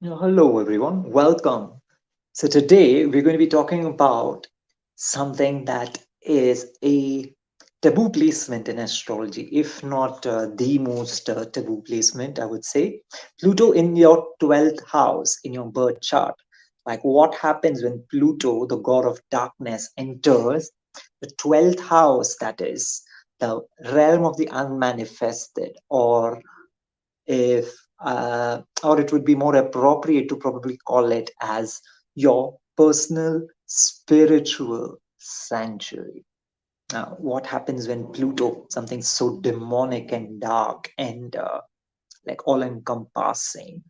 Hello, everyone. Welcome. So, today we're going to be talking about something that is a taboo placement in astrology, if not the most taboo placement, I would say. Pluto in your 12th house in your birth chart. Like, what happens when Pluto, the god of darkness, enters the 12th house, that is the realm of the unmanifested, if or it would be more appropriate to probably call it as your personal spiritual sanctuary. Now, what happens when Pluto, something so demonic and dark and like all encompassing,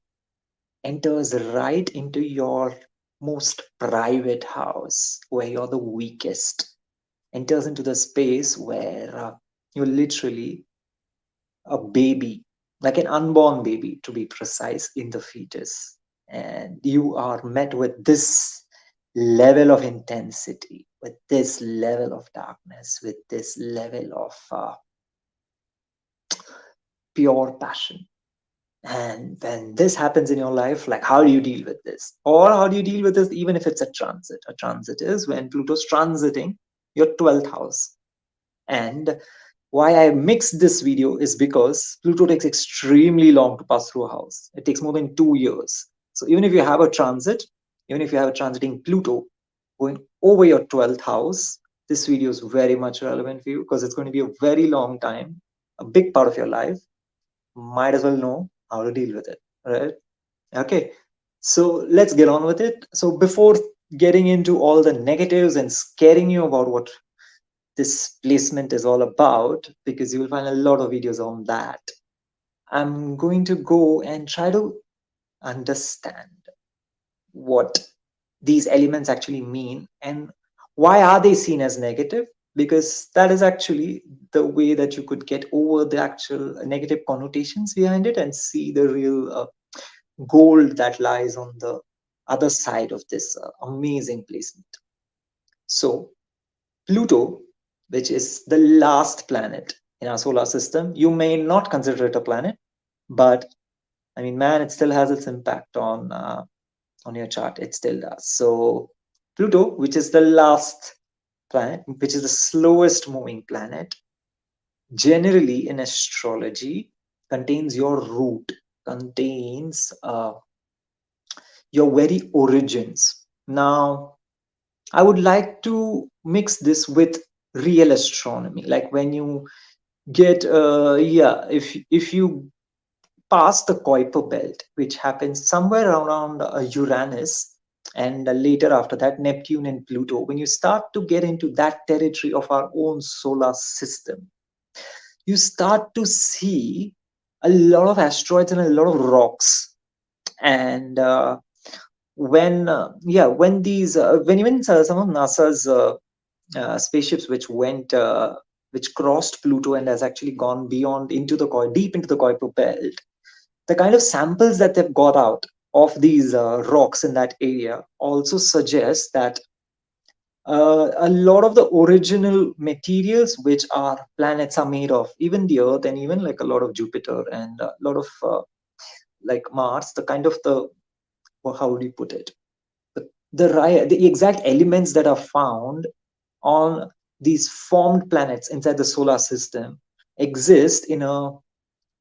enters right into your most private house where you're the weakest, enters into the space where you're literally a baby, like an unborn baby to be precise, in the fetus. And you are met with this level of intensity, with this level of darkness, with this level of pure passion. And when this happens in your life, like how do you deal with this? Or how do you deal with this even if it's a transit? A transit is when Pluto's transiting your 12th house. And why I mixed this video is because Pluto takes extremely long to pass through a house. It takes more than 2 years. So even if you have a transit, even if you have a transiting Pluto going over your 12th house, this video is very much relevant for you because it's going to be a very long time, a big part of your life. Might as well know how to deal with it, right? Okay, so let's get on with it. So before getting into all the negatives and scaring you about what this placement is all about, because you will find a lot of videos on that, I'm going to go and try to understand what these elements actually mean and why are they seen as negative, because that is actually the way that you could get over the actual negative connotations behind it and see the real gold that lies on the other side of this amazing placement. So Pluto, which is the last planet in our solar system, you may not consider it a planet, but I mean, man, it still has its impact on your chart. It still does. So Pluto, which is the last planet, which is the slowest moving planet, generally in astrology contains your root, contains your very origins. Now, I would like to mix this with real astronomy, like when you get if you pass the Kuiper belt, which happens somewhere around Uranus, and later after that Neptune and Pluto, when you start to get into that territory of our own solar system, you start to see a lot of asteroids and a lot of rocks. And when these when even some of NASA's spaceships which crossed Pluto and has actually gone beyond into the deep into the Kuiper belt, the kind of samples that they've got out of these rocks in that area also suggests that a lot of the original materials which our planets are made of, even the Earth and even like a lot of Jupiter and a lot of like Mars, the kind of the, well, how would you put it? The exact elements that are found on these formed planets inside the solar system exist in a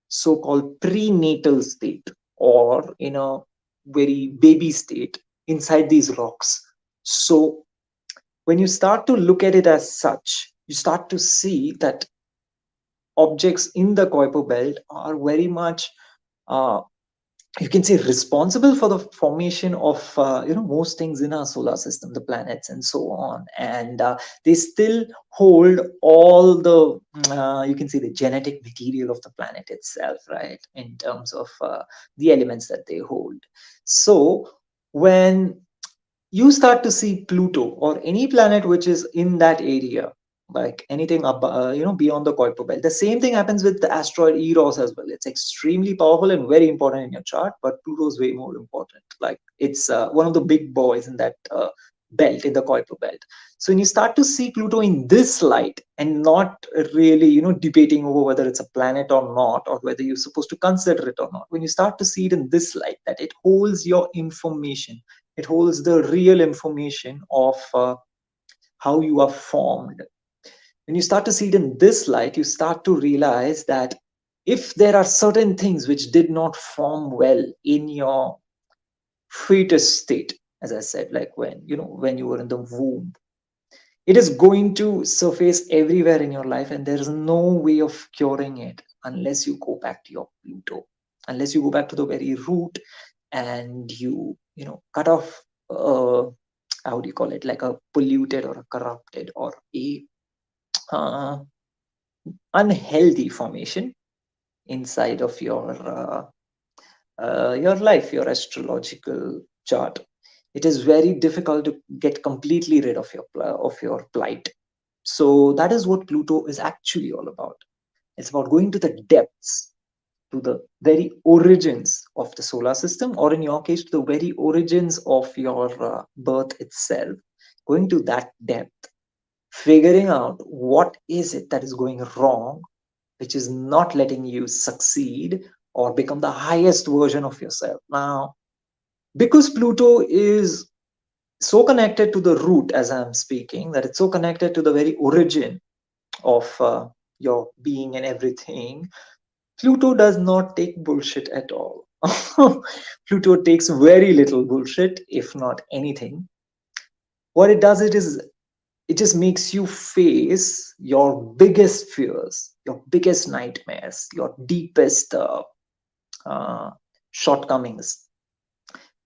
so-called prenatal state or in a very baby state inside these rocks. So when you start to look at it as such, you start to see that objects in the Kuiper belt are very much uh, you can say responsible for the formation of most things in our solar system, the planets and so on. And they still hold all the you can say the genetic material of the planet itself, right, in terms of the elements that they hold. So when you start to see Pluto or any planet which is in that area, like anything up, beyond the Kuiper belt. The same thing happens with the asteroid Eros as well. It's extremely powerful and very important in your chart, but Pluto is way more important. Like it's one of the big boys in that belt, in the Kuiper belt. So when you start to see Pluto in this light and not really, debating over whether it's a planet or not, or whether you're supposed to consider it or not, when you start to see it in this light, that it holds your information, it holds the real information of how you are formed. When you start to see it in this light, you start to realize that if there are certain things which did not form well in your fetus state, as I said, like when you were in the womb, it is going to surface everywhere in your life, and there is no way of curing it unless you go back to your Pluto, unless you go back to the very root, and cut off, how do you call it, like a polluted or a corrupted or a uh, unhealthy formation inside of your life, your astrological chart. It is very difficult to get completely rid of your plight. So that is what Pluto is actually all about. It's about going to the depths, to the very origins of the solar system, or in your case, to the very origins of your birth itself. Going to that depth, figuring out what is it that is going wrong, which is not letting you succeed or become the highest version of yourself. Now, because Pluto is so connected to the root, as I'm speaking, that it's so connected to the very origin of your being and everything, Pluto does not take bullshit at all. Pluto takes very little bullshit, if not anything. What it does, it just makes you face your biggest fears, your biggest nightmares, your deepest uh, shortcomings,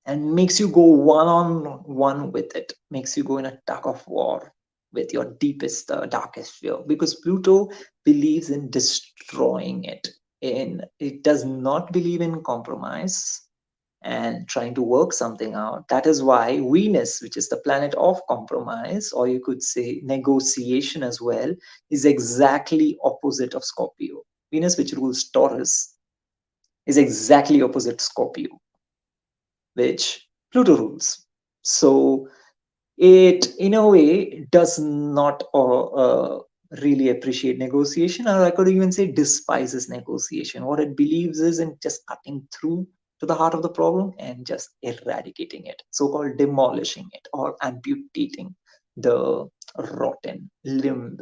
and makes you go one on one with it, makes you go in a tug of war with your deepest, darkest fear, because Pluto believes in destroying it. And it does not believe in compromise and trying to work something out. That is why Venus, which is the planet of compromise, or you could say negotiation as well, is exactly opposite of Scorpio. Venus, which rules Taurus, is exactly opposite Scorpio, which Pluto rules. So it, in a way, does not really appreciate negotiation, or I could even say despises negotiation. What it believes is in just cutting through to the heart of the problem and just eradicating it, so-called demolishing it or amputating the rotten limb.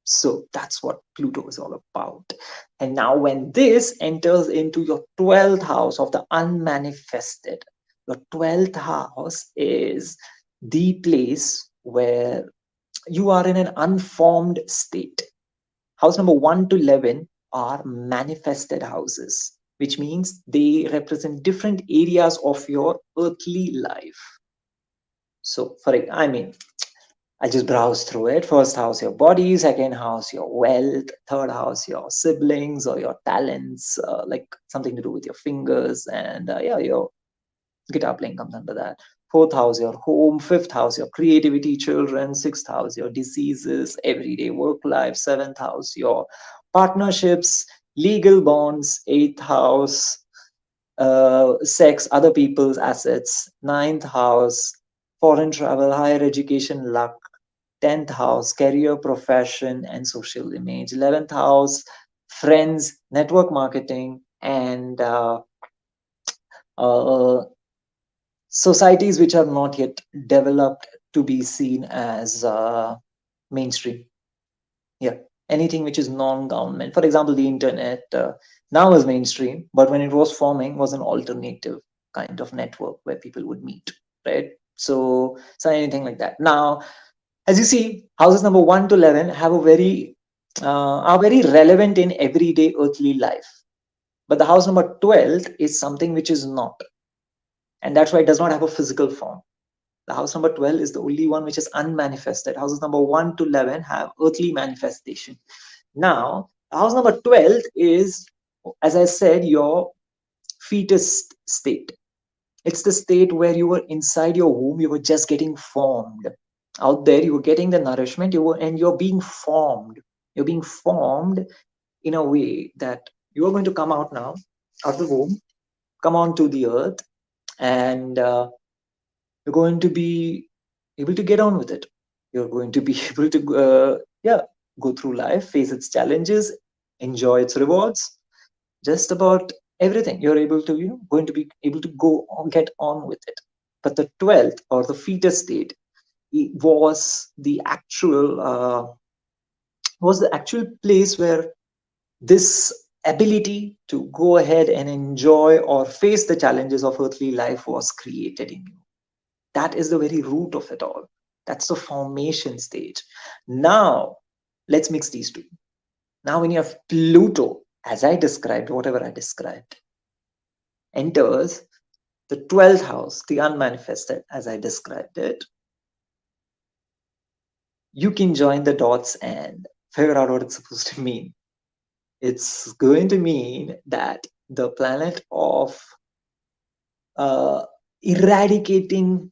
So that's what Pluto is all about. And now, when this enters into your 12th house of the unmanifested, your 12th house is the place where you are in an unformed state. House number 1 to 11 are manifested houses, which means they represent different areas of your earthly life. So, I mean, I'll just browse through it. First house, your body. Second house, your wealth. Third house, your siblings or your talents, like something to do with your fingers. And yeah, your guitar playing comes under that. Fourth house, your home. Fifth house, your creativity, children. Sixth house, your diseases, everyday work life. Seventh house, your partnerships, legal bonds. Eighth house, sex, other people's assets. Ninth house, foreign travel, higher education, luck. 10th house, career, profession, and social image. 11th house, friends, network marketing, and uh, societies which are not yet developed to be seen as mainstream. Yeah, anything which is non-government. For example, the internet now is mainstream, but when it was forming, was an alternative kind of network where people would meet, right? So anything like that. Now, as you see, houses number 1 to 11 have are very relevant in everyday earthly life. But the house number 12 is something which is not. And that's why it does not have a physical form. The house number 12 is the only one which is unmanifested. Houses number 1 to 11 have earthly manifestation. Now, house number 12 is, as I said, your fetus state. It's the state where you were inside your womb, you were just getting formed. Out there, you were getting the nourishment, and you're being formed. You're being formed in a way that you are going to come out now, out of the womb, come onto the earth, and you're going to be able to get on with it. You're going to be able to, go through life, face its challenges, enjoy its rewards, just about everything. You're able to, going to be able to go on, get on with it. But the 12th, or the fetus state, was the actual place where this ability to go ahead and enjoy or face the challenges of earthly life was created in you. That is the very root of it all. That's the formation stage. Now, let's mix these two. Now, when you have Pluto, as I described, whatever I described, enters the 12th house, the unmanifested, as I described it, you can join the dots and figure out what it's supposed to mean. It's going to mean that the planet of uh, eradicating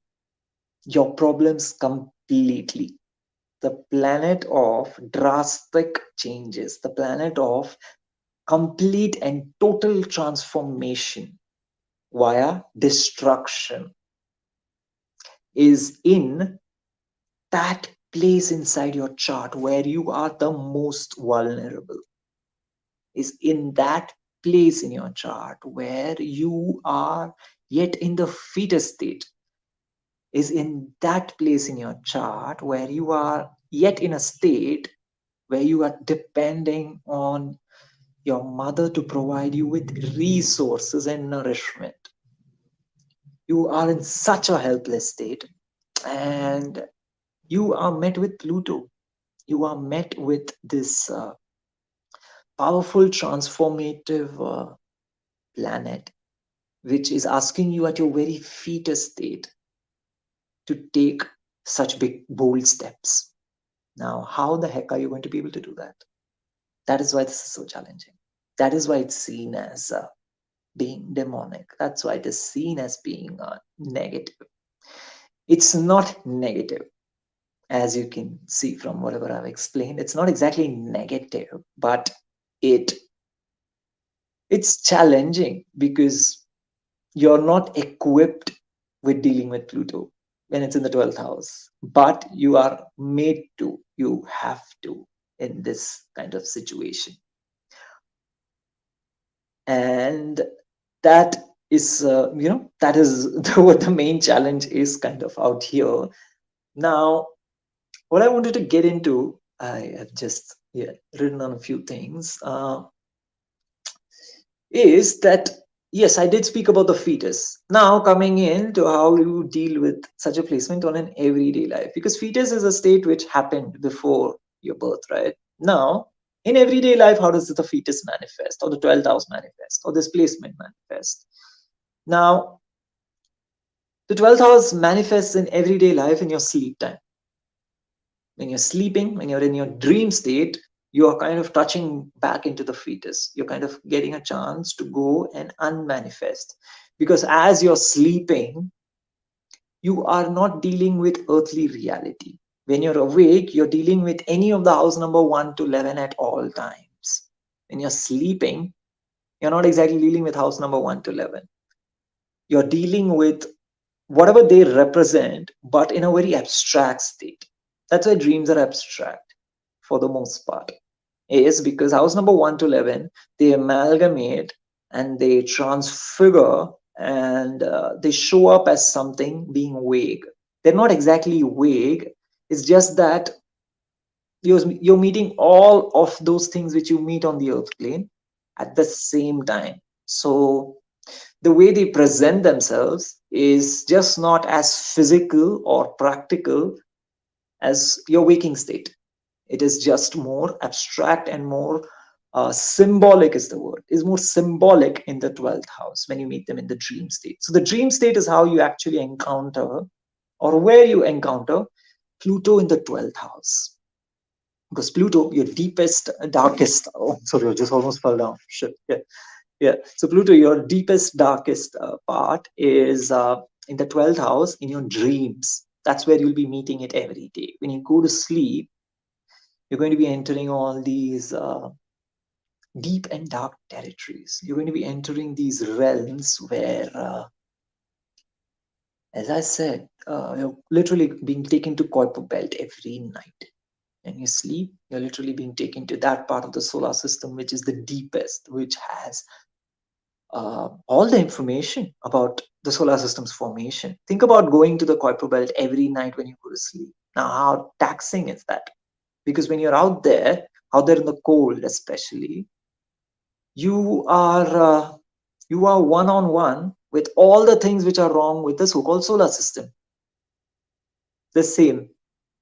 your problems completely, the planet of drastic changes, the planet of complete and total transformation via destruction, is in that place inside your chart where you are the most vulnerable, is in that place in your chart where you are yet in the fetus state, is in that place in your chart where you are yet in a state where you are depending on your mother to provide you with resources and nourishment. You are in such a helpless state, and you are met with Pluto. You are met with this powerful, transformative planet, which is asking you at your very fetus state to take such big, bold steps. Now, how the heck are you going to be able to do that? That is why this is so challenging. That is why it's seen as being demonic. That's why it is seen as being negative. It's not negative, as you can see from whatever I've explained. It's not exactly negative, but it it's challenging because you're not equipped with dealing with Pluto when it's in the 12th house, but you are made to, you have to, in this kind of situation. And that is, that is what the main challenge is kind of out here. Now, what I wanted to get into, I have just written on a few things. Is that, yes, I did speak about the fetus. Now coming into how you deal with such a placement on an everyday life, because fetus is a state which happened before your birth, right? Now, in everyday life, how does the fetus manifest, or the 12th house manifest, or this placement manifest? Now, the 12th house manifests in everyday life in your sleep time. When you're sleeping, when you're in your dream state, you are kind of touching back into the fetus. You're kind of getting a chance to go and unmanifest. Because as you're sleeping, you are not dealing with earthly reality. When you're awake, you're dealing with any of the house number 1 to 11 at all times. When you're sleeping, you're not exactly dealing with house number 1 to 11. You're dealing with whatever they represent, but in a very abstract state. That's why dreams are abstract for the most part. Is because house number 1 to 11, they amalgamate and they transfigure, and they show up as something being vague. They're not exactly vague. It's just that you're meeting all of those things which you meet on the earth plane at the same time. So the way they present themselves is just not as physical or practical as your waking state. It is just more abstract and more symbolic, is the word, is more symbolic in the 12th house when you meet them in the dream state. So the dream state is how you actually encounter, or where you encounter, Pluto in the 12th house. Because Pluto, your deepest, darkest, oh, sorry, I just almost fell down. Shit. Yeah. So Pluto, your deepest, darkest part is in the 12th house in your dreams. That's where you'll be meeting it every day. When you go to sleep, you're going to be entering all these deep and dark territories. You're going to be entering these realms where As I said, you're literally being taken to Kuiper belt every night. And you sleep, you're literally being taken to that part of the solar system which is the deepest, which has all the information about the solar system's formation. Think about going to the Kuiper belt every night when you go to sleep. Now, how taxing is that? Because when you're out there in the cold, especially, you are one on one with all the things which are wrong with the so-called solar system. The same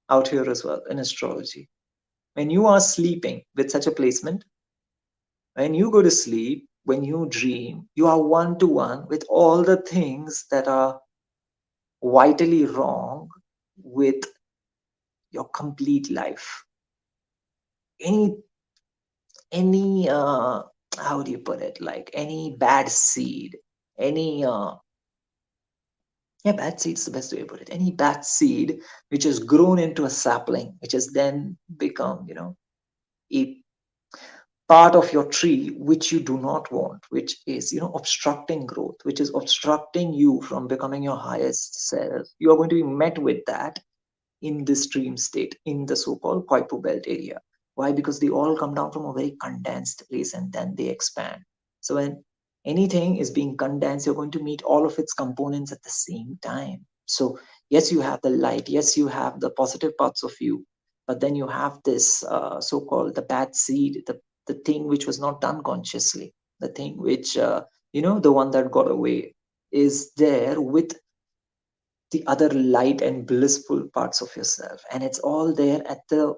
out here as well in astrology. When you are sleeping with such a placement, when you go to sleep, when you dream, you are one to one with all the things that are vitally wrong with your complete life. Any how do you put it? Like any bad seed, any yeah, bad seed's the best way to put it. Any bad seed which has grown into a sapling, which has then become, a part of your tree which you do not want, which is, obstructing growth, which is obstructing you from becoming your highest self. You are going to be met with that in this dream state, in the so-called Kuiper belt area. Why? Because they all come down from a very condensed place and then they expand. So when anything is being condensed, you're going to meet all of its components at the same time. So yes, you have the light, yes, you have the positive parts of you, but then you have this so-called the bad seed, the thing which was not done consciously, the thing which the one that got away is there with the other light and blissful parts of yourself, and it's all there at the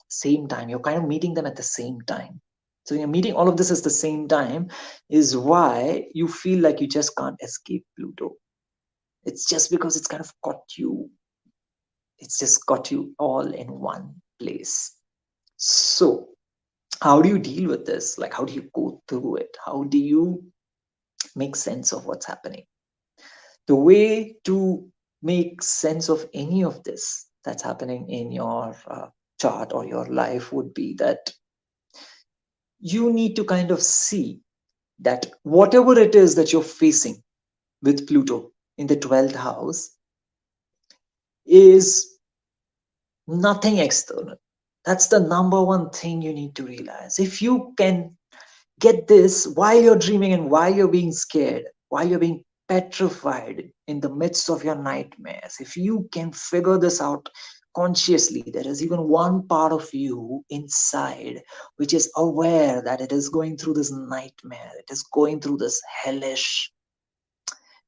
same time. You're kind of meeting them at the same time. So you're meeting all of this at the same time is why you feel like you just can't escape Pluto. It's just because it's kind of got you all in one place. So how do you deal with this? Like, how do you go through it? How do you make sense of what's happening? The way to make sense of any of this that's happening in your chart or your life would be that you need to kind of see that whatever it is that you're facing with Pluto in the 12th house is nothing external. That's the number one thing you need to realize. If you can get this while you're dreaming and while you're being scared, while you're being petrified in the midst of your nightmares, if you can figure this out consciously, there is even one part of you inside which is aware that it is going through this nightmare, it is going through this hellish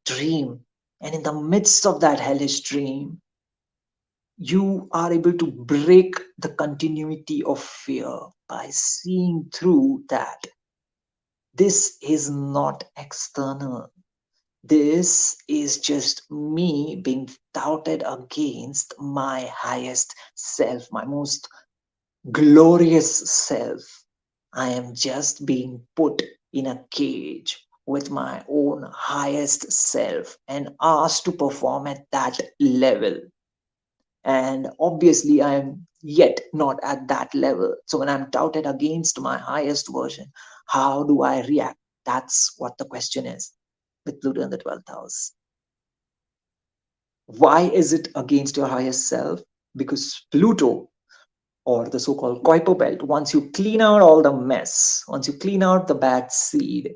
dream. And in the midst of that hellish dream, you are able to break the continuity of fear by seeing through that this is not external. This is just me being doubted against my highest self, my most glorious self. I am just being put in a cage with my own highest self and asked to perform at that level. And obviously, I am yet not at that level. So when I'm doubted against my highest version, how do I react? That's what the question is with Pluto in the 12th house. Why is it against your highest self? Because Pluto, or the so-called Kuiper belt, once you clean out all the mess, once you clean out the bad seed,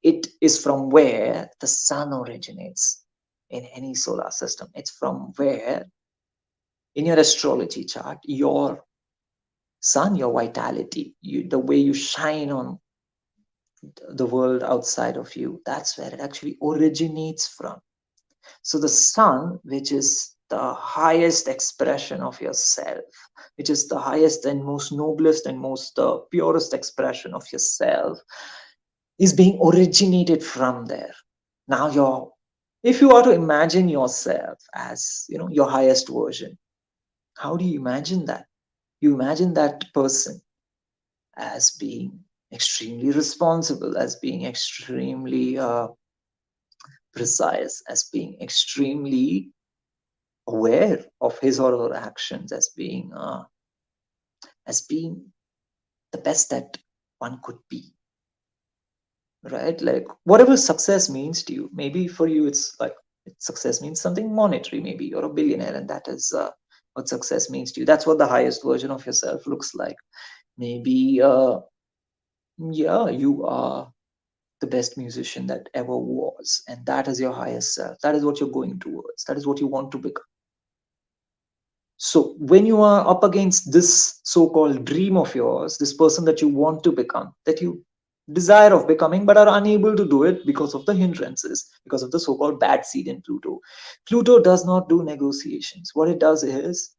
it is from where the sun originates in any solar system. It's from where, in your astrology chart, your sun, your vitality, the way you shine on the world outside of you, that's where it actually originates from. So the sun, which is the highest expression of yourself, which is the highest and most noblest and most purest expression of yourself, is being originated from there. Now if you are to imagine yourself as your highest version, how do you imagine that? You imagine that person as being extremely responsible, as being extremely precise, as being extremely aware of his or her actions, as being the best that one could be, right? Like whatever success means to you, maybe for you it's like Success means something monetary. Maybe you're a billionaire, and that is what success means to you. That's what the highest version of yourself looks like. Maybe, yeah, you are the best musician that ever was, and that is your highest self. That is what you're going towards. That is what you want to become. So when you are up against this so-called dream of yours, this person that you want to become, that you desire of becoming, but are unable to do it because of the hindrances, because of the so-called bad seed in Pluto. Pluto does not do negotiations. What it does is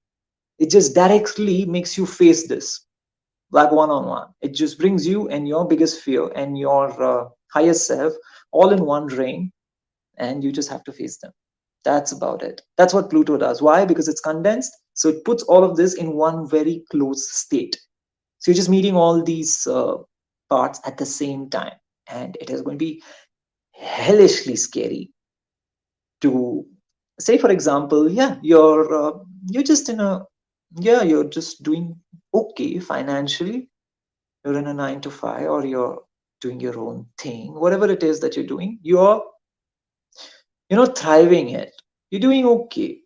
it just directly makes you face this, like one-on-one. It just brings you and your biggest fear and your highest self all in one drain, and you just have to face them. That's about it. That's what Pluto does. Why? Because it's condensed. So it puts all of this in one very close state. So you're just meeting all these parts at the same time. And it is going to be hellishly scary to say, for example, yeah, you're just in a, yeah, you're just doing okay financially. You're in a 9 to 5, or you're doing your own thing, whatever it is that you're doing, you're not thriving it. You're doing okay.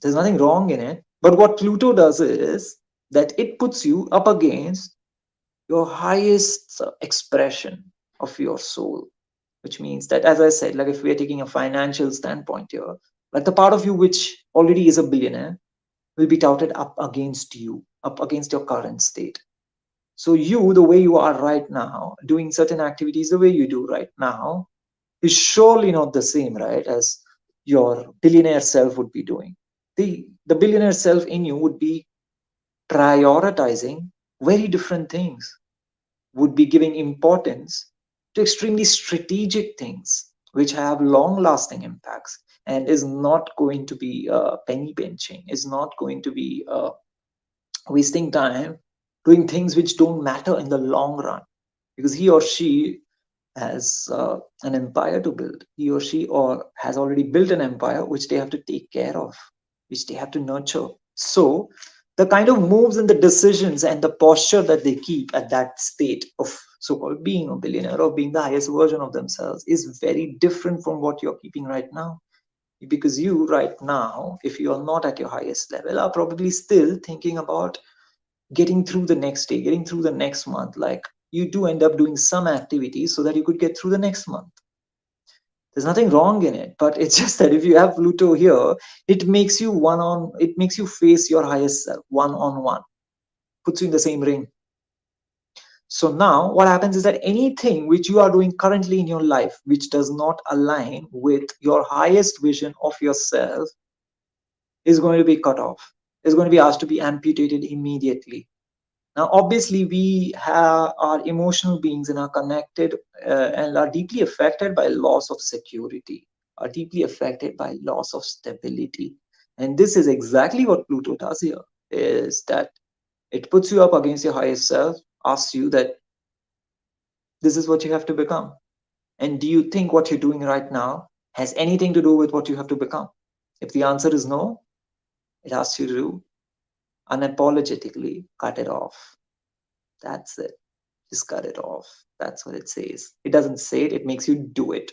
There's nothing wrong in it. But what Pluto does is that it puts you up against your highest expression of your soul, which means that, as I said, like if we are taking a financial standpoint here, like the part of you which already is a billionaire will be touted up against you, up against your current state. So you, the way you are right now, doing certain activities the way you do right now, is surely not the same, right, as your billionaire self would be doing. The billionaire self in you would be prioritizing very different things, would be giving importance to extremely strategic things which have long lasting impacts, and is not going to be penny pinching, is not going to be wasting time doing things which don't matter in the long run, because he or she has an empire to build. He or she or has already built an empire which they have to take care of, which they have to nurture. So the kind of moves and the decisions and the posture that they keep at that state of so-called being a billionaire or being the highest version of themselves is very different from what you're keeping right now. Because you right now, if you are not at your highest level, are probably still thinking about getting through the next day, getting through the next month. Like you do end up doing some activities so that you could get through the next month. There's nothing wrong in it, but it's just that if you have Pluto here, it makes you face your highest self one on one, puts you in the same ring. So now what happens is that anything which you are doing currently in your life, which does not align with your highest vision of yourself, is going to be cut off, is going to be asked to be amputated immediately. Now, obviously, we are emotional beings and are connected and are deeply affected by loss of security, are deeply affected by loss of stability. And this is exactly what Pluto does here, is that it puts you up against your highest self, asks you that this is what you have to become. And do you think what you're doing right now has anything to do with what you have to become? If the answer is no, it asks you to unapologetically cut it off. That's it. Just cut it off. That's what it says. It doesn't say it, it makes you do it.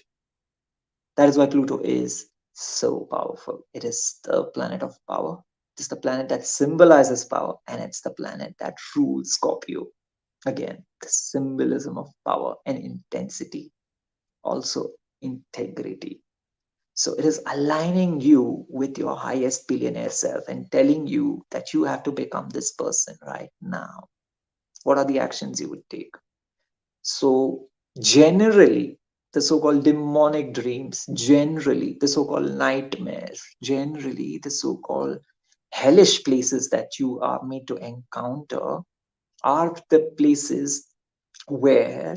That is why Pluto is so powerful. It is the planet of power. It is the planet that symbolizes power, and it's the planet that rules Scorpio. Again, the symbolism of power and intensity, also integrity. So it is aligning you with your highest billionaire self and telling you that you have to become this person right now. What are the actions you would take? So, generally, the so called demonic dreams, generally, the so called nightmares, generally, the so called hellish places that you are made to encounter are the places where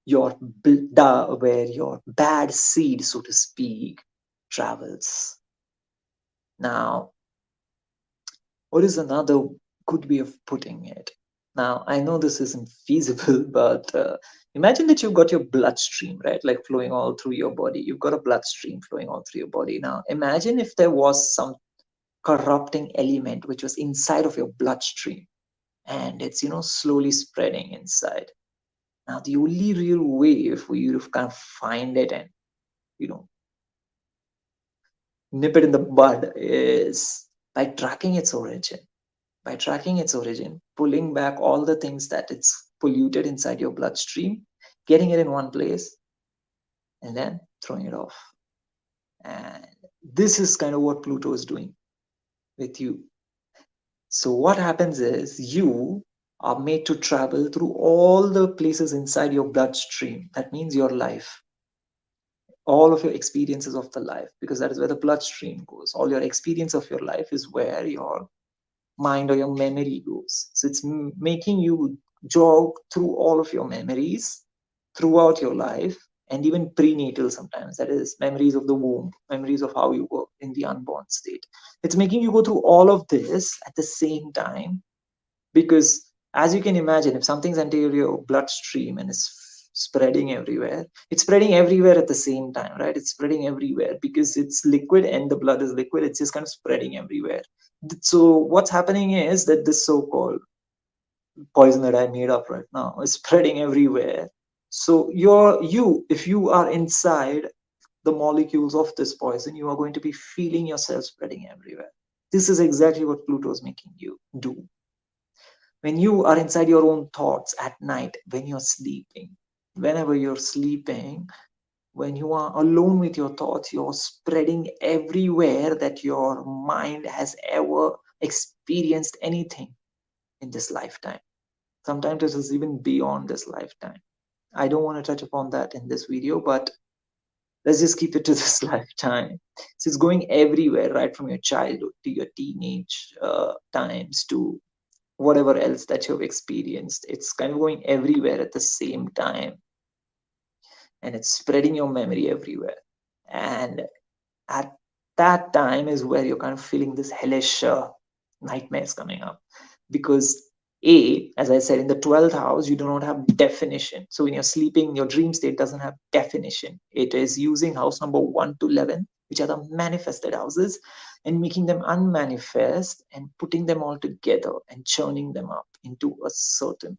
where your bad seed, so to speak, travels. Now, what is another good way of putting it? Now, I know this isn't feasible, but imagine that you've got your bloodstream, right? Like flowing all through your body. You've got a bloodstream flowing all through your body. Now, imagine if there was some corrupting element which was inside of your bloodstream, and it's, slowly spreading inside. Now, the only real way for you to kind of find it and, you know, nip it in the bud is by tracking its origin. By tracking its origin, pulling back all the things that it's polluted inside your bloodstream, getting it in one place, and then throwing it off. And this is kind of what Pluto is doing with you. So what happens is you are made to travel through all the places inside your bloodstream. That means your life, all of your experiences of the life, because that is where the bloodstream goes. All your experience of your life is where your mind or your memory goes. So it's making you jog through all of your memories throughout your life, and even prenatal sometimes. That is memories of the womb, memories of how you were in the unborn state. It's making you go through all of this at the same time, because as you can imagine, if something's entering your bloodstream and is spreading everywhere, it's spreading everywhere at the same time, right? It's spreading everywhere because it's liquid and the blood is liquid. It's just kind of spreading everywhere. So what's happening is that this so-called poison that I made up right now is spreading everywhere. So if you are inside the molecules of this poison, you are going to be feeling yourself spreading everywhere. This is exactly what Pluto is making you do. When you are inside your own thoughts at night, when you're sleeping, whenever you're sleeping, when you are alone with your thoughts, you're spreading everywhere that your mind has ever experienced anything in this lifetime. Sometimes it is even beyond this lifetime. I don't want to touch upon that in this video, but let's just keep it to this lifetime. So it's going everywhere, right from your childhood to your teenage times to whatever else that you've experienced. It's kind of going everywhere at the same time, and it's spreading your memory everywhere. And at that time is where you're kind of feeling this hellish nightmares coming up, because as I said, in the 12th house you do not have definition. So when you're sleeping, your dream state doesn't have definition. It is using house number 1 to 11, which are the manifested houses, and making them unmanifest and putting them all together and churning them up into a certain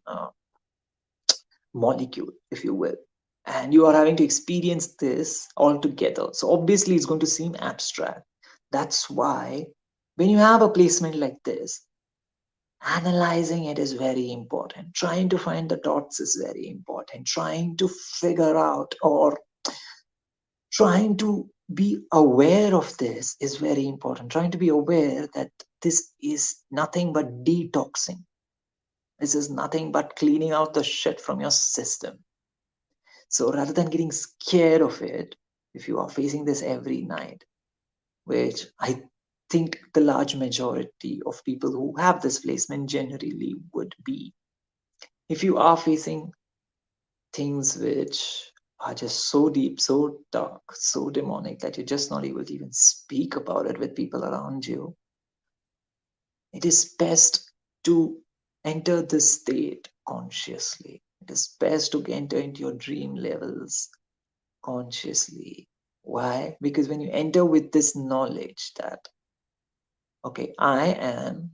molecule, if you will. And you are having to experience this all together. So obviously it's going to seem abstract. That's why when you have a placement like this, analyzing it is very important. Trying to find the dots is very important. Trying to figure out, or trying to be aware of this is very important. Trying to be aware that this is nothing but detoxing. This is nothing but cleaning out the shit from your system. So rather than getting scared of it, if you are facing this every night, which I think the large majority of people who have this placement generally would be, if you are facing things which are just so deep, so dark, so demonic that you're just not able to even speak about it with people around you, it is best to enter this state consciously. It is best to enter into your dream levels consciously. Why? Because when you enter with this knowledge that, okay, I am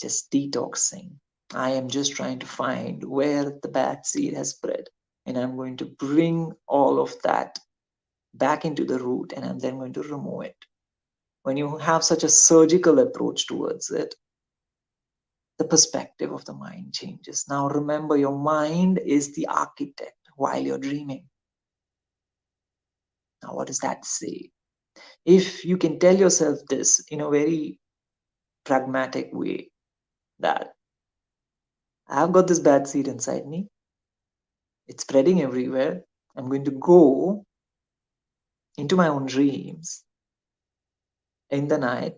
just detoxing, I am just trying to find where the bad seed has spread, and I'm going to bring all of that back into the root, and I'm then going to remove it. When you have such a surgical approach towards it, the perspective of the mind changes. Now remember, your mind is the architect while you're dreaming. Now, what does that say? If you can tell yourself this in a very pragmatic way, that I've got this bad seed inside me, it's spreading everywhere, I'm going to go into my own dreams in the night,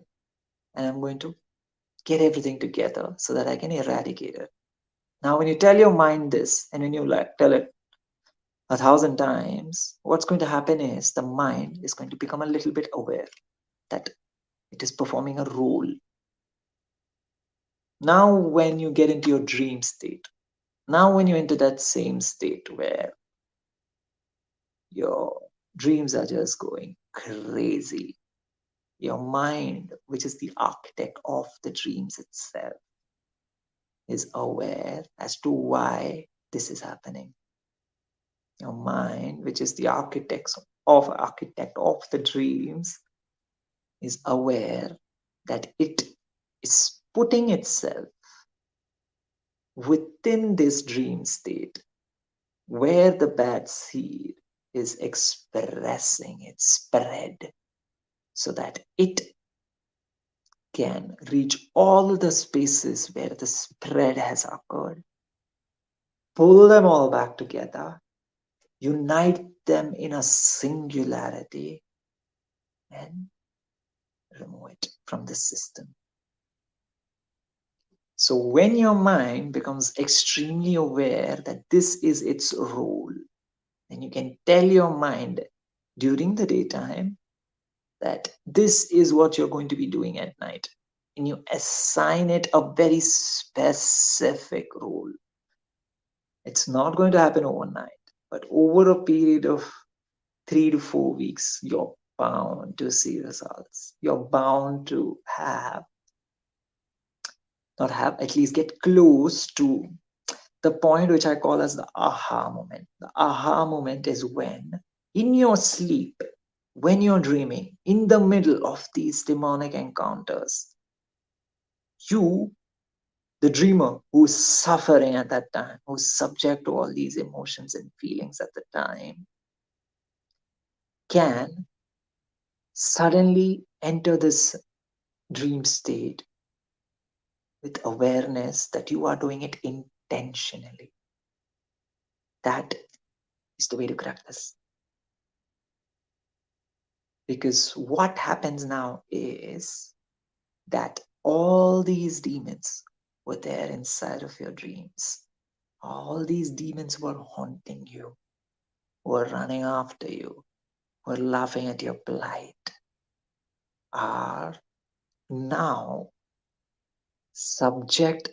and I'm going to get everything together so that I can eradicate it. Now, when you tell your mind this, and when you tell it 1,000 times, what's going to happen is the mind is going to become a little bit aware that it is performing a role. Now, when you get into your dream state, now when you enter that same state where your dreams are just going crazy, your mind, which is the architect of the dreams itself, is aware as to why this is happening. Your mind, which is the architect of the dreams, is aware that it is putting itself within this dream state where the bad seed is expressing its spread so that it can reach all the spaces where the spread has occurred, pull them all back together, unite them in a singularity, and remove it from the system. So when your mind becomes extremely aware that this is its role, then you can tell your mind during the daytime that this is what you're going to be doing at night. And you assign it a very specific role. It's not going to happen overnight, but over a period of 3 to 4 weeks, you're bound to see results. You're bound to at least get close to the point which I call as the aha moment. The aha moment is when, in your sleep, when you're dreaming, in the middle of these demonic encounters, you, the dreamer who's suffering at that time, who's subject to all these emotions and feelings at the time, can suddenly enter this dream state with awareness that you are doing it intentionally. That is the way to crack this. Because what happens now is that all these demons were there inside of your dreams. All these demons were haunting you, were running after you, were laughing at your plight, are now subject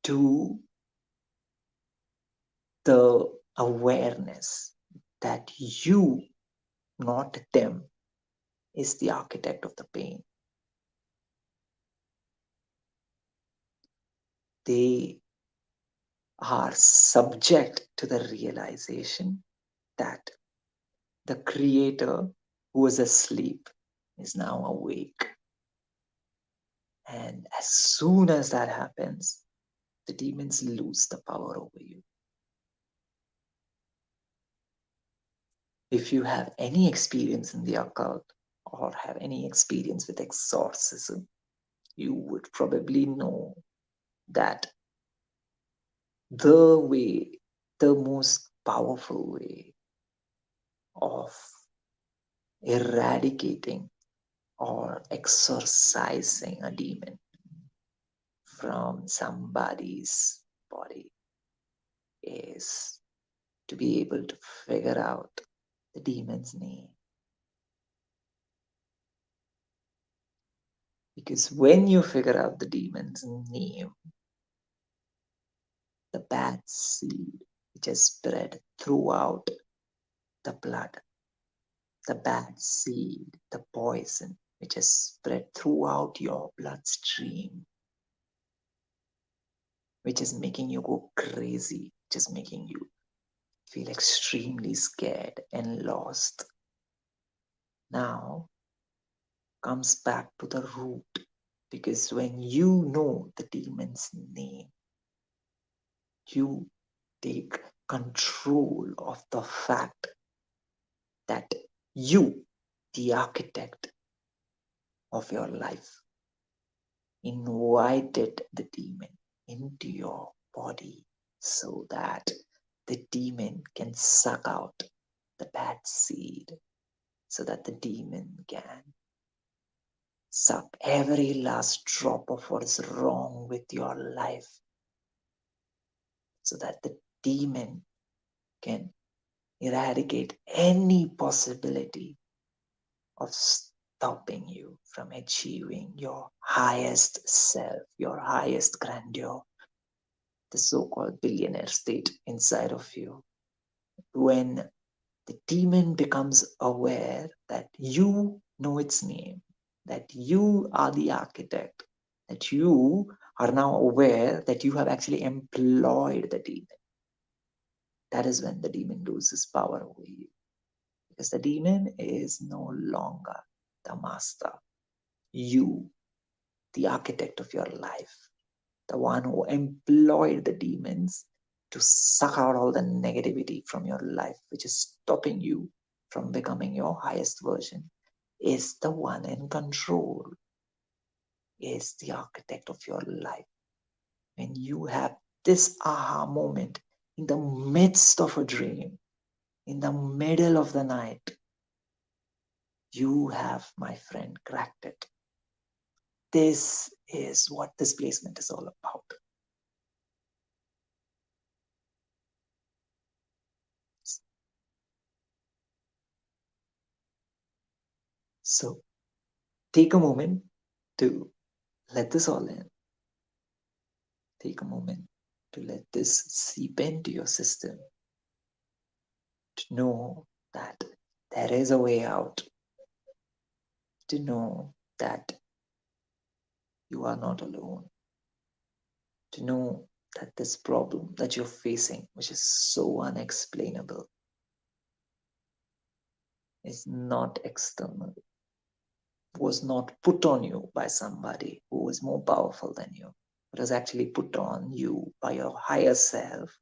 to the awareness that you, not them, is the architect of the pain. They are subject to the realization that the creator who was asleep is now awake. And as soon as that happens, the demons lose the power over you. If you have any experience in the occult or have any experience with exorcism, you would probably know that the most powerful way of eradicating or exorcising a demon from somebody's body is to be able to figure out the demon's name. Because when you figure out the demon's name, the bad seed which has spread throughout the blood, the bad seed, the poison which has spread throughout your bloodstream, which is making you go crazy, which is making you feel extremely scared and lost, now comes back to the root. Because when you know the demon's name, you take control of the fact that you, the architect of your life, invited the demon into your body so that the demon can suck out the bad seed, so that the demon can suck every last drop of what is wrong with your life, so that the demon can eradicate any possibility of stopping you from achieving your highest self, your highest grandeur, the so-called billionaire state inside of you. When the demon becomes aware that you know its name, that you are the architect, that you are now aware that you have actually employed the demon, that is when the demon loses power over you. Because the demon is no longer the master. You, the architect of your life, the one who employed the demons to suck out all the negativity from your life, which is stopping you from becoming your highest version, is the one in control, is the architect of your life. When you have this aha moment in the midst of a dream, in the middle of the night, you have, my friend, cracked it. This is what this placement is all about. So take a moment to let this all in. Take a moment to let this seep into your system, to know that there is a way out, to know that you are not alone, to know that this problem that you're facing, which is so unexplainable, is not external, was not put on you by somebody who is more powerful than you. It was actually put on you by your higher self,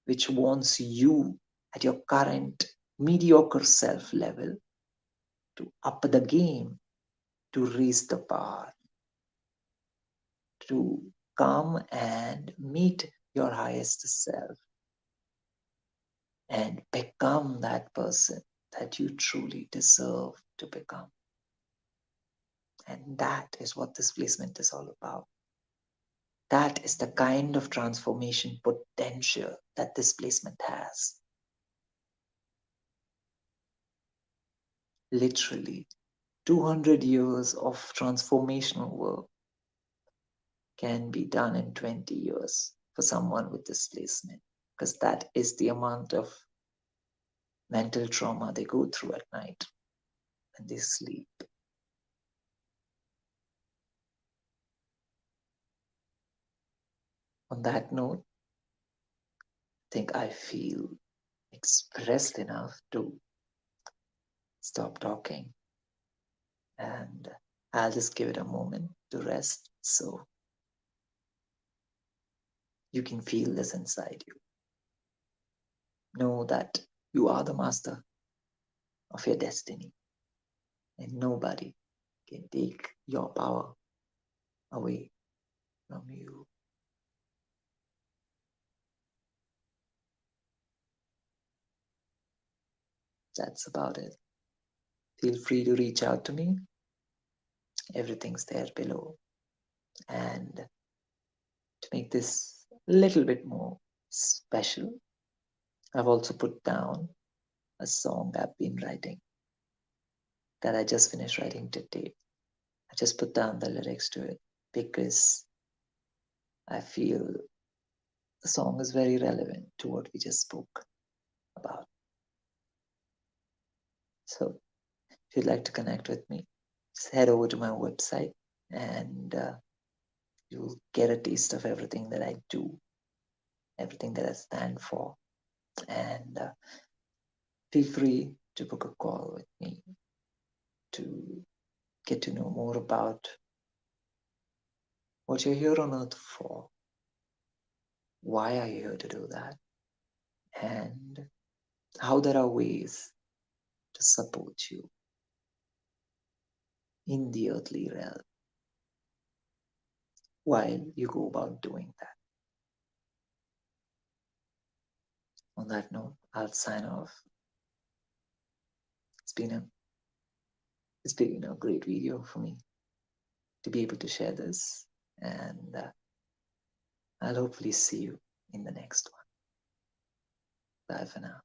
which wants you at your current mediocre self level to up the game, to raise the bar, to come and meet your highest self and become that person that you truly deserve to become. And that is what this placement is all about. That is the kind of transformation potential that this placement has. Literally, 200 years of transformational work can be done in 20 years for someone with this placement, because that is the amount of mental trauma they go through at night when they sleep. On that note, I think I feel expressed enough to stop talking, and I'll just give it a moment to rest so you can feel this inside you. Know that you are the master of your destiny, and nobody can take your power away from you. That's about it. Feel free to reach out to me. Everything's there below. And to make this a little bit more special, I've also put down a song I've been writing that I just finished writing today. I just put down the lyrics to it because I feel the song is very relevant to what we just spoke about. So if you'd like to connect with me, just head over to my website and you'll get a taste of everything that I do, everything that I stand for. And feel free to book a call with me to get to know more about what you're here on earth for. Why are you here to do that? And how there are ways to support you in the earthly realm while you go about doing that. On that note, I'll sign off. It's been a great video for me to be able to share this, and I'll hopefully see you in the next one. Bye for now.